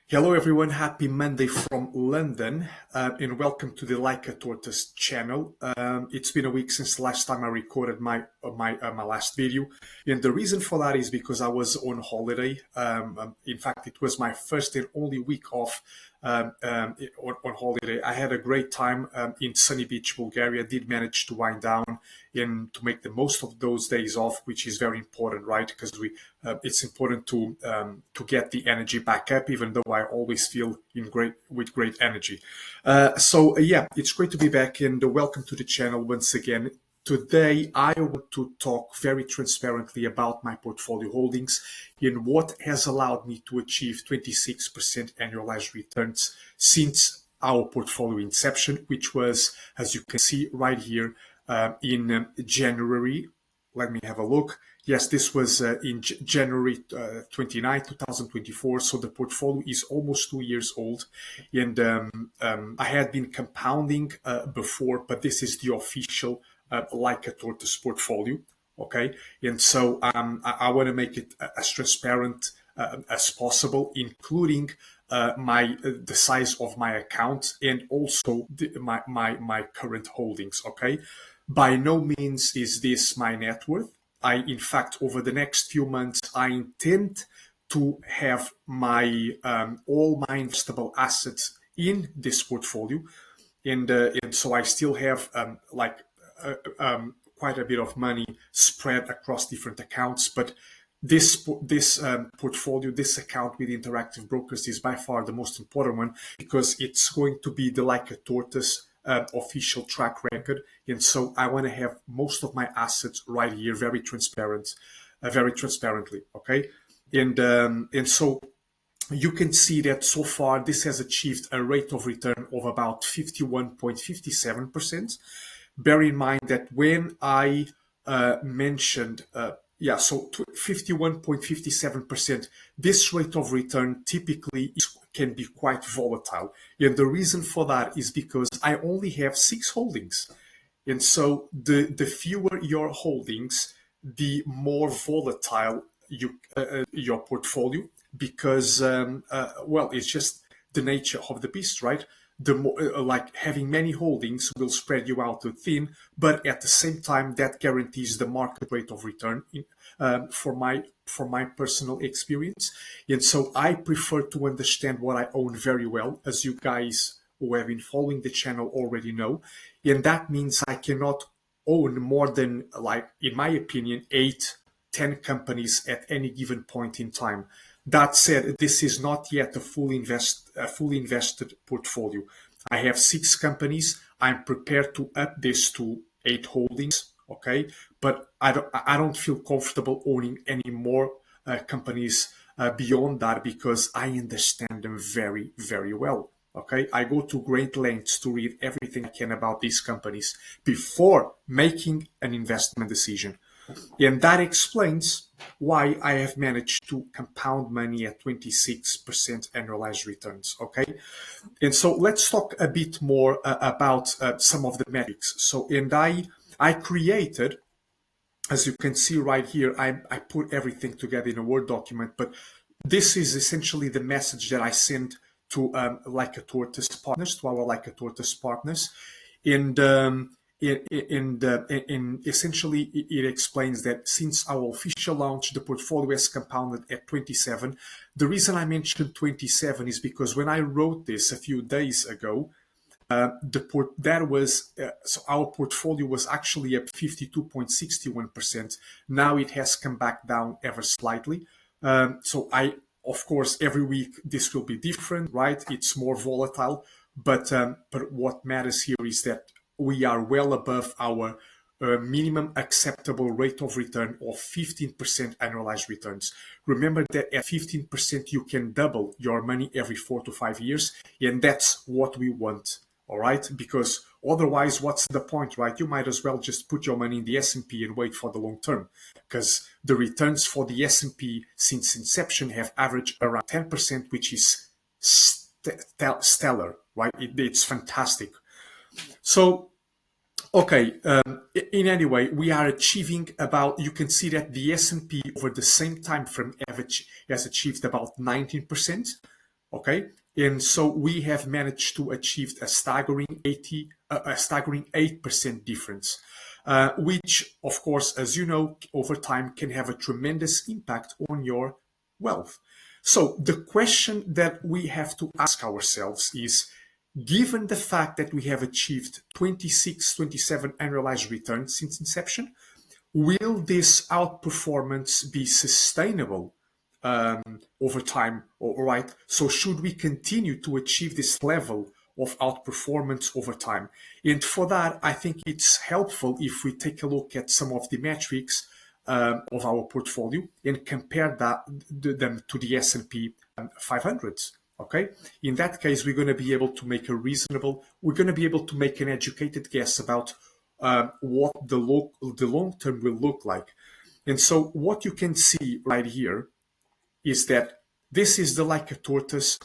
Hello everyone, happy Monday from London, and welcome to the Like a Tortoise channel. It's been a week since the last time I recorded my last video, and the reason for that is because I was on holiday. In fact, it was my first and only week off on holiday. I had a great time in sunny beach, Bulgaria. Did manage to wind down and to make the most of those days off, which is very important, right? Because it's important to get the energy back up, even though I always feel with great energy. Yeah, it's great to be back, and welcome to the channel once again. Today, I want to talk very transparently about my portfolio holdings and what has allowed me to achieve 26% annualized returns since our portfolio inception, which was, as you can see right here, in January. Let me have a look. Yes, this was in January 29, 2024. So the portfolio is almost 2 years old. And I had been compounding before, but this is the official Like a Tortoise portfolio. Okay. And so I want to make it as transparent as possible, including the size of my account and also my current holdings. Okay. By no means is this my net worth. In fact, over the next few months, I intend to have my all my investable assets in this portfolio, and so I still have quite a bit of money spread across different accounts. But this portfolio, this account with interactive brokers, is by far the most important one because it's going to be the Like a Tortoise official track record, and so I want to have most of my assets right here, very transparently. Okay, and so you can see that so far this has achieved a rate of return of about 51.57%. Bear in mind that when I mentioned, so 51.57%, this rate of return typically can be quite volatile. And the reason for that is because I only have 6 holdings. And so the fewer your holdings, the more volatile your portfolio, because, it's just the nature of the beast, right? The more, like having many holdings will spread you out too thin, but at the same time, that guarantees the market rate of return for my personal experience. And so I prefer to understand what I own very well, as you guys who have been following the channel already know. And that means I cannot own more than, like, in my opinion, 8-10 companies at any given point in time. That said, this is not yet a fully invested portfolio. I have 6 companies. I'm prepared to up this to 8 holdings. Okay, but I don't feel comfortable owning any more companies beyond that because I understand them very, very well. Okay, I go to great lengths to read everything I can about these companies before making an investment decision. And that explains why I have managed to compound money at 26% annualized returns. Okay. And so let's talk a bit more about some of the metrics. So, and I created, as you can see right here, I put everything together in a Word document, but this is essentially the message that I send to Like a Tortoise partners, to our Like a Tortoise partners. And essentially, it explains that since our official launch, the portfolio has compounded at 27. The reason I mentioned 27 is because when I wrote this a few days ago, so our portfolio was actually at 52.61%. Now it has come back down ever slightly. Of course, every week this will be different, right? It's more volatile, but what matters here is that we are well above our minimum acceptable rate of return of 15% annualized returns. Remember that at 15% you can double your money every 4 to 5 years, and that's what we want. All right, because otherwise, what's the point, right? You might as well just put your money in the S&P and wait for the long term, because the returns for the S&P since inception have averaged around 10%, which is stellar, right? It's fantastic. So, okay, in any way, we are achieving about, you can see that the S&P over the same time frame has achieved about 19%. Okay, and so we have managed to achieve a staggering 8% difference, which, of course, as you know, over time can have a tremendous impact on your wealth. So the question that we have to ask ourselves is, given the fact that we have achieved 26, 27 annualized returns since inception, will this outperformance be sustainable over time? All right. So should we continue to achieve this level of outperformance over time? And for that, I think it's helpful if we take a look at some of the metrics of our portfolio and compare them to the S&P 500. Okay. In that case, we're going to be able to make we're going to be able to make an educated guess about what the long term will look like. And so what you can see right here is that this is the like a tortoise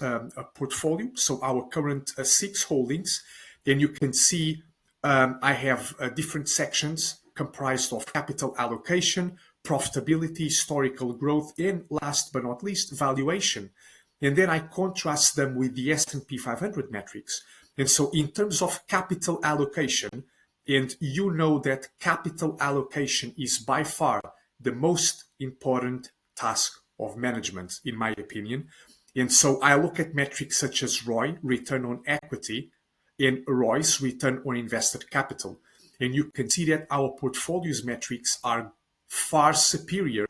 portfolio. So our current six holdings, then you can see I have different sections comprised of capital allocation, profitability, historical growth, and last but not least, valuation. And then I contrast them with the S&P 500 metrics. And so in terms of capital allocation, and you know that capital allocation is by far the most important task of management, in my opinion. And so I look at metrics such as ROI, return on equity, and ROIS, return on invested capital. And you can see that our portfolio's metrics are far superior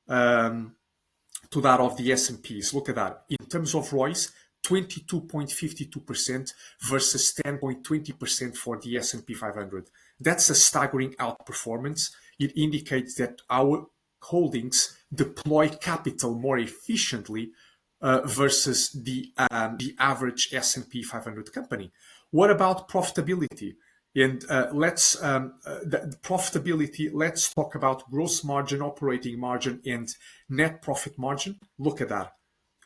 to that of the S&Ps. Look at that. In terms of ROIS, 22.52% versus 10.20% for the S&P 500. That's a staggering outperformance. It indicates that our holdings deploy capital more efficiently versus the average S&P 500 company. What about profitability? And the profitability, let's talk about gross margin, operating margin, and net profit margin. Look at that.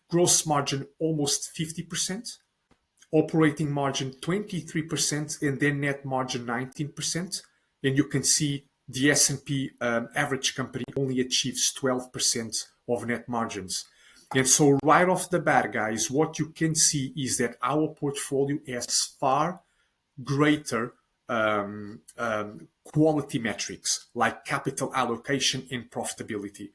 Gross margin almost 50%, operating margin 23%, and then net margin 19%. And you can see the S&P average company only achieves 12% of net margins. And so right off the bat, guys, what you can see is that our portfolio has far greater quality metrics like capital allocation and profitability.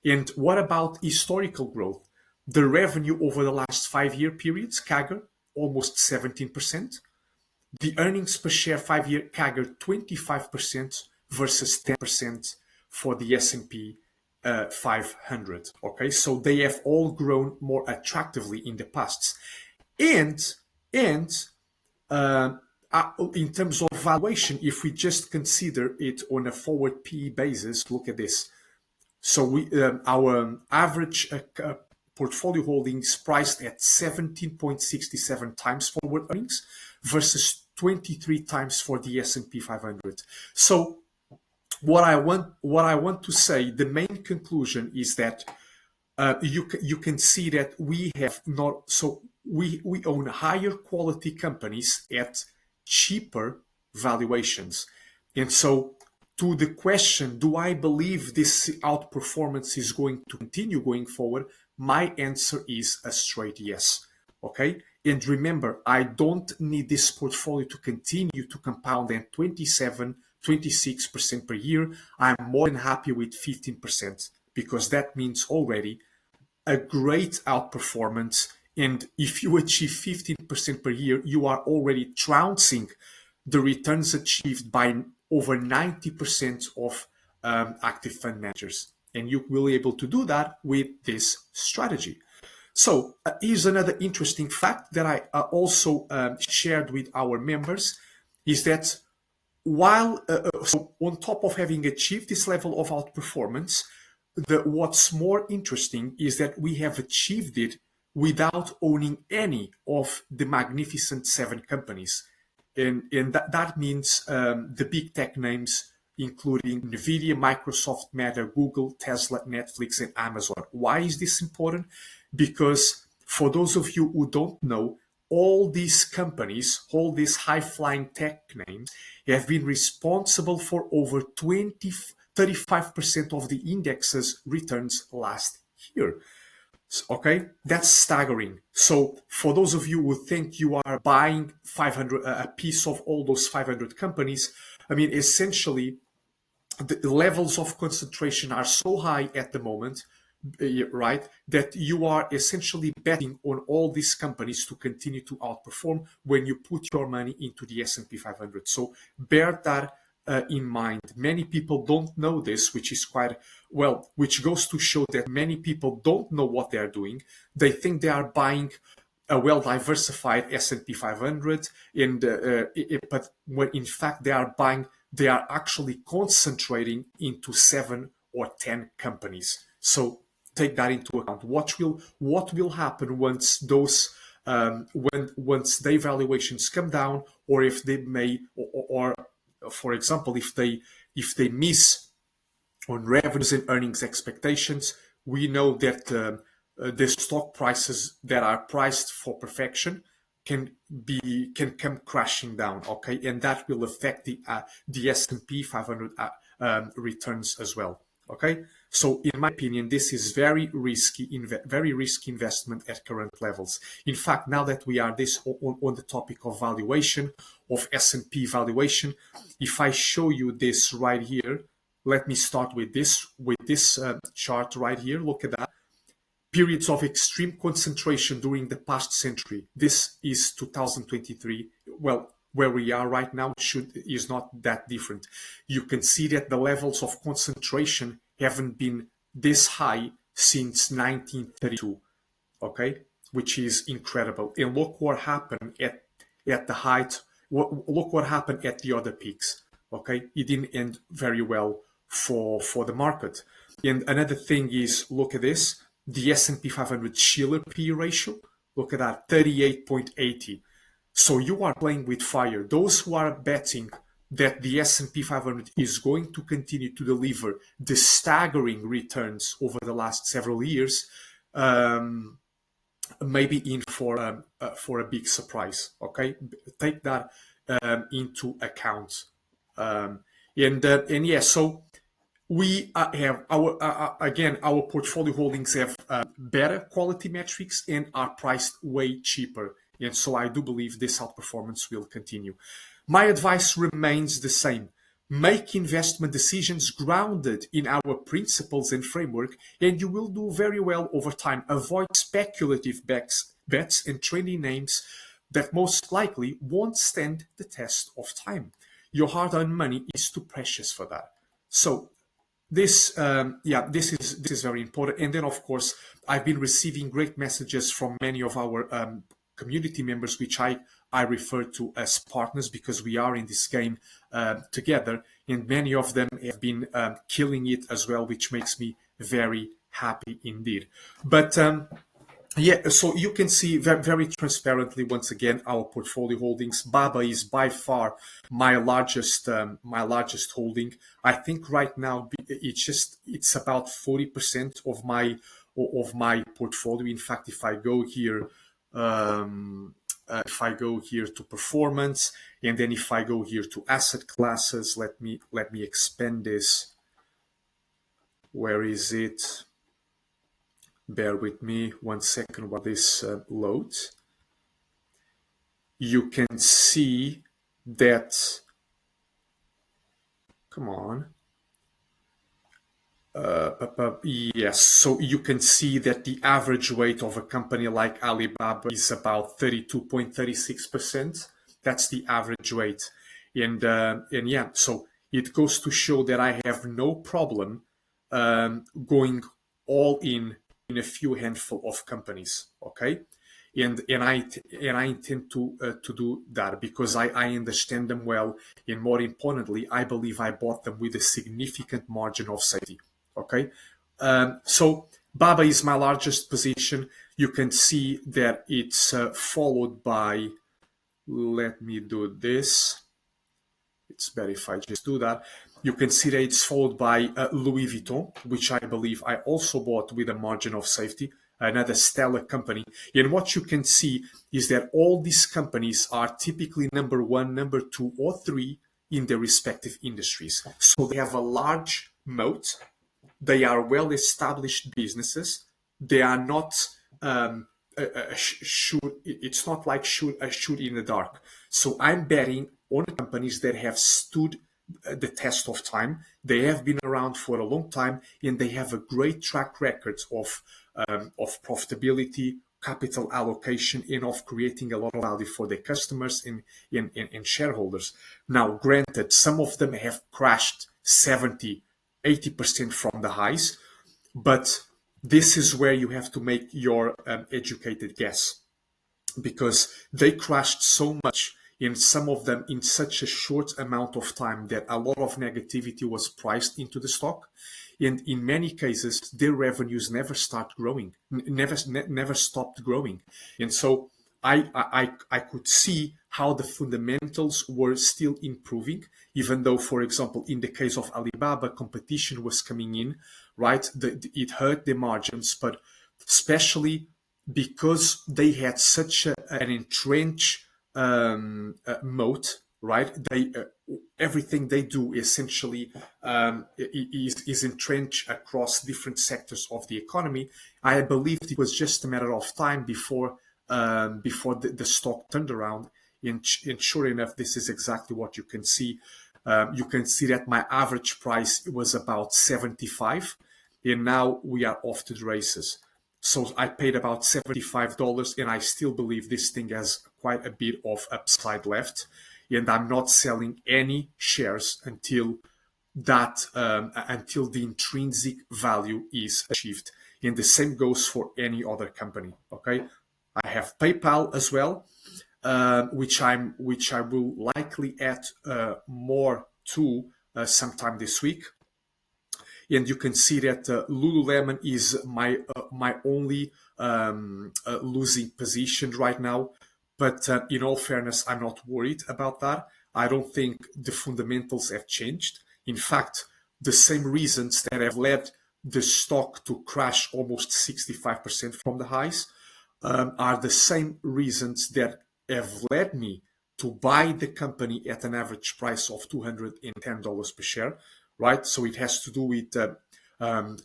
And what about historical growth? The revenue over the last 5-year periods, CAGR, almost 17%. The earnings per share 5-year CAGR, 25% versus 10% for the S&P 500. Okay, so they have all grown more attractively in the past. And in terms of valuation, if we just consider it on a forward PE basis, look at this. So our average portfolio holdings priced at 17.67 times forward earnings versus 23 times for the S&P 500. So what I want to say, the main conclusion is that you can see that we own higher quality companies at cheaper valuations. And so to the question, do I believe this outperformance is going to continue going forward? My answer is a straight yes. Okay. And remember, I don't need this portfolio to continue to compound at 27, 26% per year. I'm more than happy with 15% because that means already a great outperformance. And if you achieve 15% per year, you are already trouncing the returns achieved by over 90% of active fund managers. And you will be able to do that with this strategy. So here's another interesting fact that I also shared with our members is that so on top of having achieved this level of outperformance, what's more interesting is that we have achieved it without owning any of the Magnificent Seven companies. And that means the big tech names, including NVIDIA, Microsoft, Meta, Google, Tesla, Netflix, and Amazon. Why is this important? Because for those of you who don't know, all these companies, all these high-flying tech names, have been responsible for over 35% of the index's returns last year. Okay, that's staggering. So for those of you who think you are buying 500 a piece of all those 500 companies, I mean, essentially the levels of concentration are so high at the moment, right, that you are essentially betting on all these companies to continue to outperform when you put your money into the S&P 500. So bear that in mind. Many people don't know this, which is quite well, which goes to show that many people don't know what they are doing. They think they are buying a well-diversified S&P 500, but when in fact they are actually concentrating into 7 or 10 companies. So take that into account. What will happen once those once the valuations come down, or if they may, or for example, if they miss on revenues and earnings expectations, we know that the stock prices that are priced for perfection can come crashing down. Okay, and that will affect the S&P 500 returns as well. Okay, so in my opinion, this is very risky investment at current levels. In fact, now that we are on the topic of valuation, of S&P valuation, if I show you this right here, let me start with this chart right here. Look at that. Periods of extreme concentration during the past century. This is 2023. Well, where we are right now is not that different. You can see that the levels of concentration haven't been this high since 1932. Okay, which is incredible. And look what happened at the height. Look what happened at the other peaks. Okay, it didn't end very well for the market. And another thing is, look at this: the S&P 500 Shiller P ratio. Look at that, 38.80. So you are playing with fire. Those who are betting that the S&P 500 is going to continue to deliver the staggering returns over the last several years, maybe in for a big surprise. Okay, take that into account. And yeah, so we have our again, our portfolio holdings have better quality metrics and are priced way cheaper. And so I do believe this outperformance will continue. My advice remains the same. Make investment decisions grounded in our principles and framework, and you will do very well over time. Avoid speculative bets and trendy names that most likely won't stand the test of time. Your hard-earned money is too precious for that. So this is very important. And then, of course, I've been receiving great messages from many of our community members, which I refer to as partners, because we are in this game together, and many of them have been killing it as well, which makes me very happy indeed. But yeah, so you can see very transparently once again our portfolio holdings. Baba is by far my largest holding. I think right now it's about 40% of my portfolio. In fact, if I go here to performance, and then if I go here to asset classes, let me expand this. Where is it? Bear with me 1 second while this loads. You can see that, come on. Yes, so you can see that the average weight of a company like Alibaba is about 32.36%. That's the average weight. And yeah, so it goes to show that I have no problem going all in a few handful of companies. Okay, and I intend to do that because I understand them well, and more importantly, I believe I bought them with a significant margin of safety. Okay, so Baba is my largest position. You can see that it's followed by. Let me do this. It's better if I just do that. You can see that it's followed by Louis Vuitton, which I believe I also bought with a margin of safety, another stellar company. And what you can see is that all these companies are typically number one, number two, or three in their respective industries. So they have a large moat. They are well-established businesses. they are not it's not like a shoot in the dark. So I'm betting on companies that have stood the test of time. They have been around for a long time, and they have a great track record of profitability, capital allocation, and of creating a lot of value for their customers and shareholders. Now, granted, some of them have crashed 70, 80% from the highs, but this is where you have to make your educated guess, because they crashed so much, in some of them in such a short amount of time, that a lot of negativity was priced into the stock. And in many cases, their revenues never start growing, never stopped growing. And so I could see how the fundamentals were still improving, even though, for example, in the case of Alibaba, competition was coming in, right? It hurt the margins, but especially because they had such an entrenched moat, right? They everything they do essentially is entrenched across different sectors of the economy. I believed it was just a matter of time before the stock turned around. And sure enough, this is exactly what you can see. You can see that my average price was about 75, and now we are off to the races. So I paid about $75, and I still believe this thing has quite a bit of upside left. And I'm not selling any shares until until the intrinsic value is achieved. And the same goes for any other company. Okay, I have PayPal as well, which I will likely add more to sometime this week. And you can see that Lululemon is my only losing position right now. But in all fairness, I'm not worried about that. I don't think the fundamentals have changed. In fact, the same reasons that have led the stock to crash almost 65% from the highs are the same reasons that have led me to buy the company at an average price of $210 per share, right? So it has to do with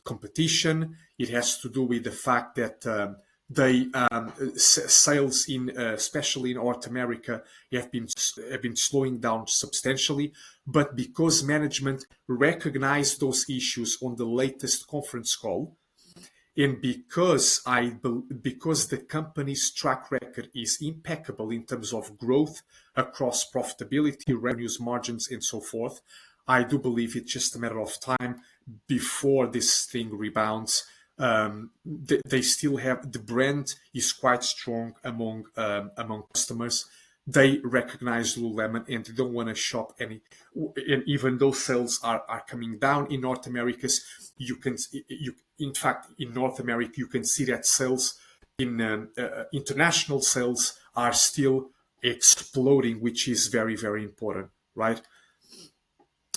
competition. It has to do with the fact that sales in especially in North America have been slowing down substantially, but because management recognized those issues on the latest conference call, and because the company's track record is impeccable in terms of growth across profitability, revenues, margins, and so forth, I do believe it's just a matter of time before this thing rebounds. They still have, the brand is quite strong among customers. They recognize Lululemon and they don't want to shop any. And even though sales are coming down in North America, in fact, in North America, you can see that sales in international sales are still exploding, which is very, very important, right?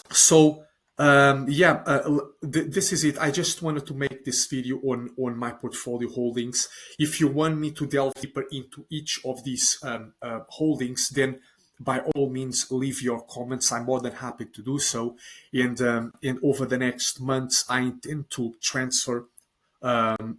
So this is it. I just wanted to make this video on my portfolio holdings. If you want me to delve deeper into each of these holdings, then by all means leave your comments. I'm more than happy to do so. And over the next months, I intend to transfer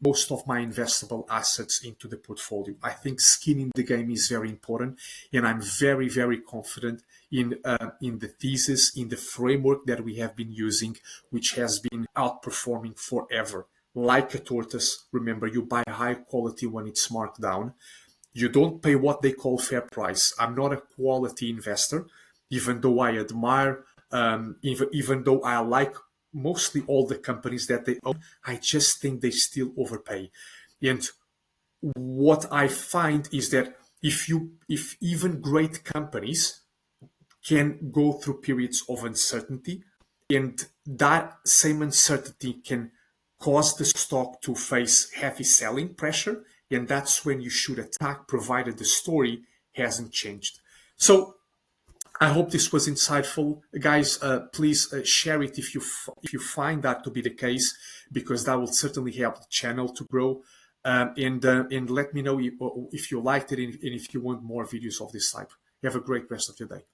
most of my investable assets into the portfolio. I think skin in the game is very important, and I'm very, very confident in the thesis, in the framework that we have been using, which has been outperforming forever. Like a tortoise, remember, you buy high quality when it's marked down. You don't pay what they call fair price. I'm not a quality investor, even though I admire, even though I like mostly all the companies that they own, I just think they still overpay. And what I find is that if even great companies can go through periods of uncertainty, and that same uncertainty can cause the stock to face heavy selling pressure, and that's when you should attack, provided the story hasn't changed. So I hope this was insightful, guys. Please share it if you find that to be the case, because that will certainly help the channel to grow. And let me know if you liked it and if you want more videos of this type. Have a great rest of your day.